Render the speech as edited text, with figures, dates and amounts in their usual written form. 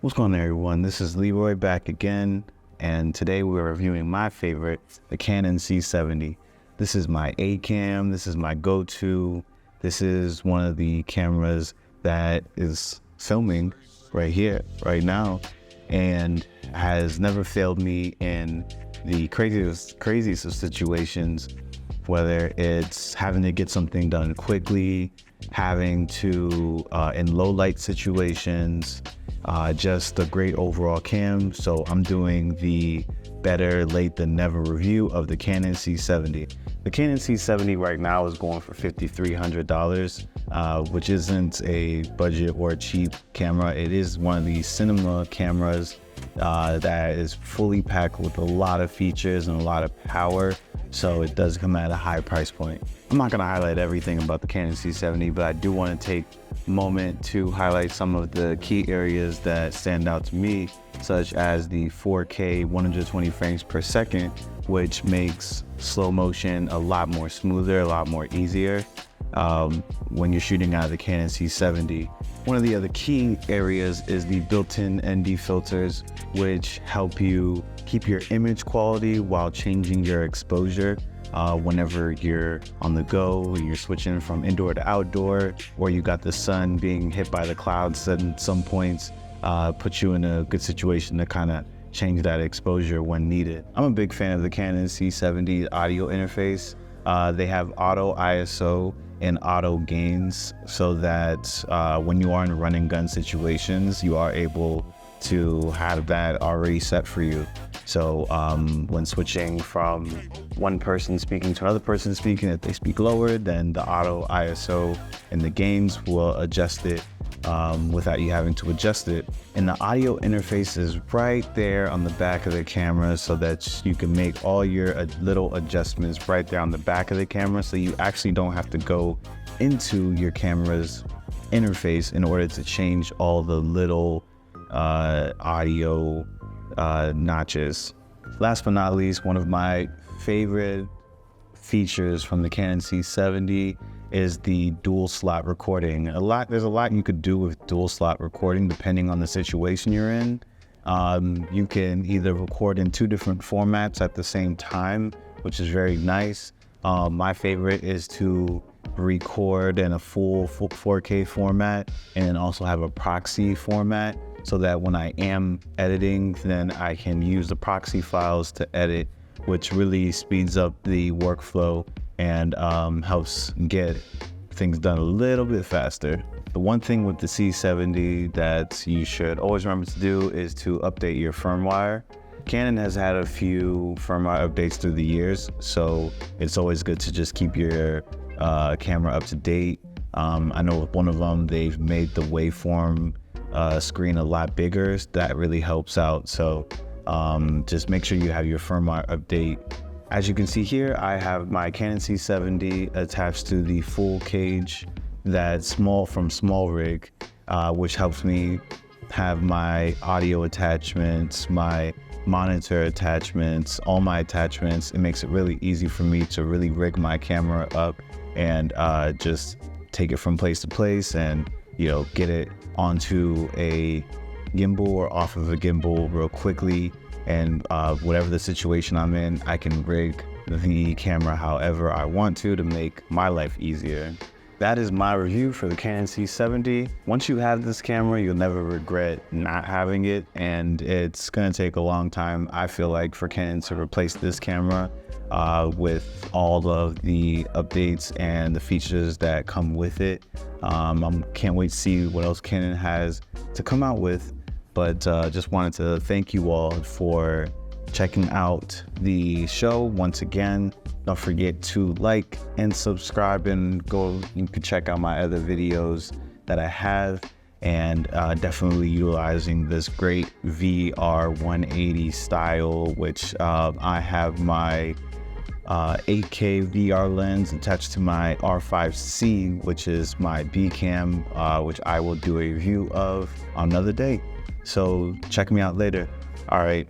What's going on, everyone? This is Leroy back again, and today we're reviewing my favorite, the Canon C70. This is my A cam. This is my go-to. This is one of the cameras that is filming right here, right now, and has never failed me in the craziest of situations, whether it's having to get something done quickly, having to, in low light situations, just a great overall cam. So I'm doing the better late than never review of the Canon C70. The Canon C70 right now is going for $5,300, which isn't a budget or a cheap camera. It is one of these cinema cameras that is fully packed with a lot of features and a lot of power. So it does come at a high price point. I'm not gonna highlight everything about the Canon C70, but I do wanna take a moment to highlight some of the key areas that stand out to me, such as the 4K 120 frames per second, which makes slow motion a lot more smoother, a lot more easier when you're shooting out of the Canon C70. One of the other key areas is the built-in ND filters, which help you keep your image quality while changing your exposure whenever you're on the go, you're switching from indoor to outdoor, or you got the sun being hit by the clouds at some points, puts you in a good situation to kind of change that exposure when needed. I'm a big fan of the Canon C70 audio interface. They have auto ISO and auto gains, so that when you are in run and gun situations, you are able to have that already set for you. So when switching from one person speaking to another person speaking, if they speak lower, then the auto ISO and the gains will adjust it without you having to adjust it. And the audio interface is right there on the back of the camera, so that you can make all your little adjustments right there on the back of the camera, so you actually don't have to go into your camera's interface in order to change all the little audio notches. Last but not least, one of my favorite features from the Canon C70 is the dual slot recording. There's a lot you could do with dual slot recording depending on the situation you're in. You can either record in two different formats at the same time, which is very nice. My favorite is to record in a full 4K format and also have a proxy format, so that when I am editing, then I can use the proxy files to edit, which really speeds up the workflow and helps get things done a little bit faster. The one thing with the C70 that you should always remember to do is to update your firmware. Canon has had a few firmware updates through the years, so it's always good to just keep your camera up to date. I know with one of them, they've made the waveform screen a lot bigger. So that really helps out. So just make sure you have your firmware update. As you can see here, I have my Canon C70 attached to the full cage that's from SmallRig, which helps me have my audio attachments, my monitor attachments, all my attachments. It makes it really easy for me to really rig my camera up and just take it from place to place, and get it onto a gimbal or off of a gimbal real quickly. And whatever the situation I'm in, I can rig the camera however I want to make my life easier. That is my review for the Canon C70. Once you have this camera, you'll never regret not having it, and it's gonna take a long time, I feel like, for Canon to replace this camera with all of the updates and the features that come with it. I can't wait to see what else Canon has to come out with, but just wanted to thank you all for checking out the show once again. Don't forget to like and subscribe, and you can check out my other videos that I have, and definitely utilizing this great VR 180 style, which I have my 8K VR lens attached to my R5C, which is my B cam, which I will do a review of on another day. So check me out later. All right.